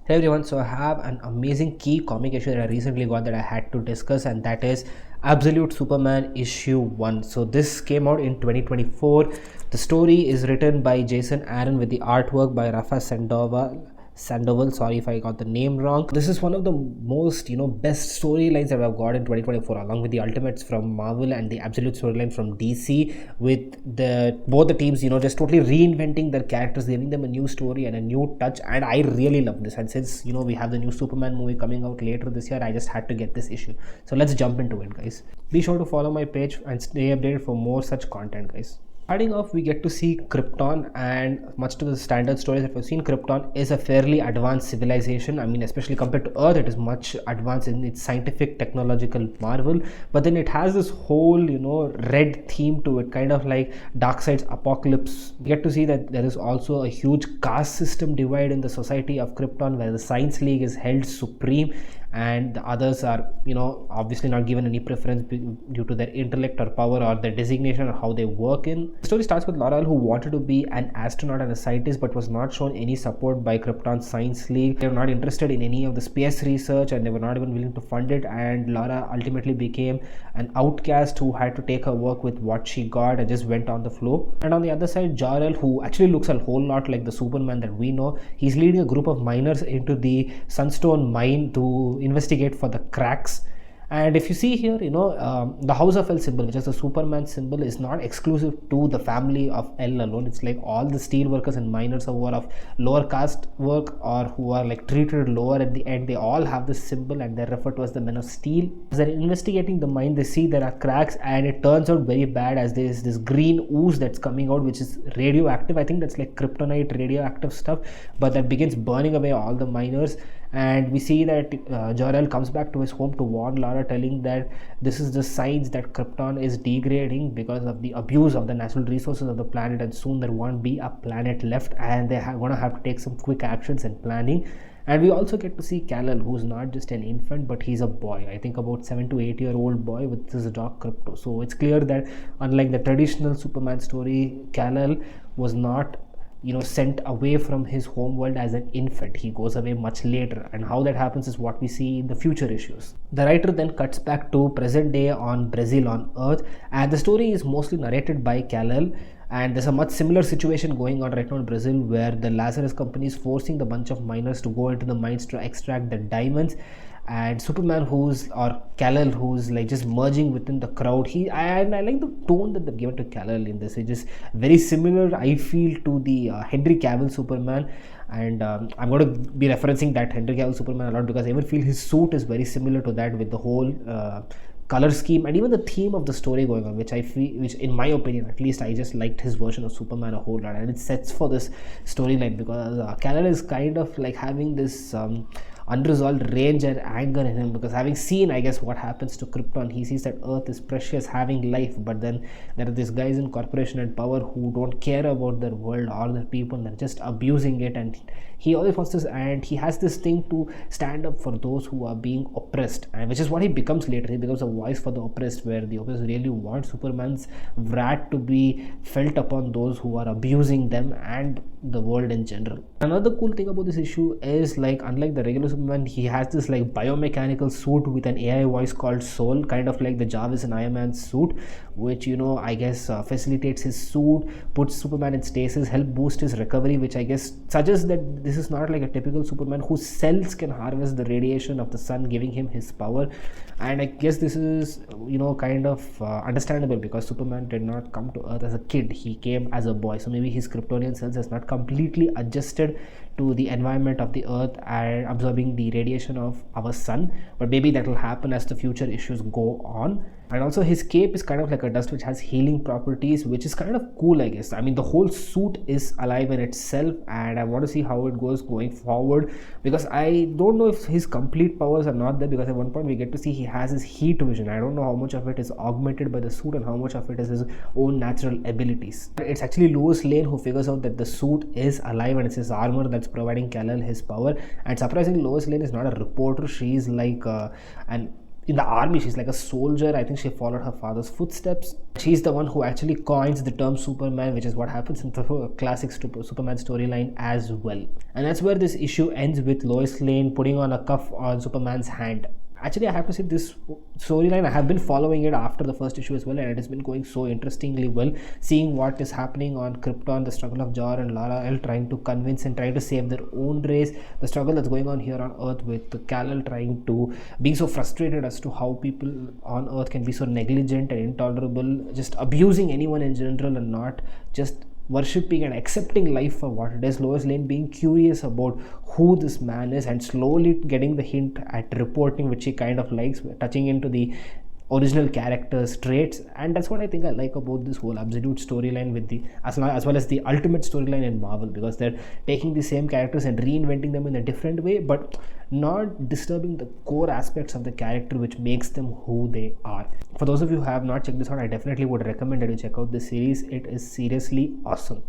Hey everyone, so I have an amazing key comic issue that I recently got that I had to discuss, and that is Absolute Superman issue 1. So this came out in 2024. The story is written by Jason Aaron with the artwork by Rafa Sandoval, sorry if I got the name wrong. This is one of the most best storylines that I've got in 2024, along with the Ultimates from Marvel and the Absolute storyline from DC, with the both the teams just totally reinventing their characters, giving them a new story and a new touch. And I really love this, and since we have the new Superman movie coming out later this year, I just had to get this issue. So let's jump into it, guys. Be sure to follow my page and stay updated for more such content, guys. Starting off, we get to see Krypton, and much to the standard stories that we've seen, Krypton is a fairly advanced civilization. I mean, especially compared to Earth, it is much advanced in its scientific technological marvel. But then it has this whole, red theme to it, kind of like Darkseid's Apocalypse. We get to see that there is also a huge caste system divide in the society of Krypton, where the Science League is held supreme, and the others are obviously not given any preference due to their intellect or power or their designation or how they work in. The story starts with Laurel, who wanted to be an astronaut and a scientist but was not shown any support by Krypton's Science League. They were not interested in any of the space research, and they were not even willing to fund it, and Laura ultimately became an outcast who had to take her work with what she got and just went on the flow. And on the other side, Jor-El, who actually looks a whole lot like the Superman that we know, he's leading a group of miners into the Sunstone mine to investigate for the cracks. And if you see here, the House of El symbol, which is the Superman symbol, is not exclusive to the family of El alone. It's like all the steel workers and miners who are of lower caste work or who are like treated lower at the end, they all have this symbol, and they're referred to as the Men of Steel. As they're investigating the mine, they see there are cracks, and it turns out very bad, as there is this green ooze that's coming out, which is radioactive. I think that's like kryptonite radioactive stuff, but that begins burning away all the miners. And we see that Jor-El comes back to his home to warn Laura, telling that this is the signs that Krypton is degrading because of the abuse of the natural resources of the planet, and soon there won't be a planet left, and they're going to have to take some quick actions and planning. And we also get to see Kal-El, who's not just an infant, but he's a boy. I think about 7 to 8 year old boy with this dog Krypto. So it's clear that unlike the traditional Superman story, Kal-El was not sent away from his home world as an infant. He goes away much later, and how that happens is what we see in the future issues. The writer then cuts back to present day on Brazil on Earth, and the story is mostly narrated by Kal-El. And there's a much similar situation going on right now in Brazil, where the Lazarus company is forcing the bunch of miners to go into the mines to extract the diamonds. And Superman, or Kal-El, who's like just merging within the crowd. I like the tone that they've given to Kal-El in this. It is very similar, I feel, to the Henry Cavill Superman. And I'm going to be referencing that Henry Cavill Superman a lot, because I even feel his suit is very similar to that, with the whole color scheme and even the theme of the story going on, which in my opinion at least, I just liked his version of Superman a whole lot, and it sets for this storyline, because Kal-El is kind of like having this unresolved rage and anger in him, because having seen, I guess, what happens to Krypton, he sees that Earth is precious, having life, but then there are these guys in corporation and power who don't care about their world or their people, they're just abusing it. And he always wants this, and he has this thing to stand up for those who are being oppressed, and which is what he becomes later. He becomes a voice for the oppressed, where the oppressed really want Superman's wrath to be felt upon those who are abusing them and the world in general. Another cool thing about this issue is, like, unlike the regular Superman, he has this like biomechanical suit with an AI voice called Soul, kind of like the Jarvis and Iron Man's suit, which I guess facilitates his suit, puts Superman in stasis, help boost his recovery, which I guess suggests that this is not like a typical Superman whose cells can harvest the radiation of the sun, giving him his power. And I guess this is kind of understandable, because Superman did not come to Earth as a kid, he came as a boy, so maybe his Kryptonian cells has not completely adjusted to the environment of the Earth and absorbing the radiation of our sun, but maybe that will happen as the future issues go on. And also his cape is kind of like a dust which has healing properties, which is kind of cool, I guess. I mean, the whole suit is alive in itself, and I want to see how it goes going forward, because I don't know if his complete powers are not there, because at one point we get to see he has his heat vision. I don't know how much of it is augmented by the suit and how much of it is his own natural abilities. It's actually Lois Lane who figures out that the suit is alive, and it's his armor that's providing Kal-El his power. And surprisingly, Lois Lane is not a reporter. She's like an in the army. She's like a soldier. I think she followed her father's footsteps. She's the one who actually coins the term Superman, which is what happens in the classic Superman storyline as well. And that's where this issue ends, with Lois Lane putting on a cuff on Superman's hand. Actually, I have to say, this storyline, I have been following it after the first issue as well, and it has been going so interestingly well, seeing what is happening on Krypton, the struggle of Jor and Lara L trying to convince and trying to save their own race, the struggle that's going on here on Earth with Kal-El trying to being so frustrated as to how people on Earth can be so negligent and intolerable, just abusing anyone in general and not just worshipping and accepting life for what it is. Lois Lane being curious about who this man is and slowly getting the hint at reporting, which she kind of likes, touching into the original character's traits. And that's what I think I like about this whole Absolute storyline, with the as well as the Ultimate storyline in Marvel, because they're taking the same characters and reinventing them in a different way, but not disturbing the core aspects of the character which makes them who they are. For those of you who have not checked this out, I definitely would recommend that you check out this series. It is seriously awesome.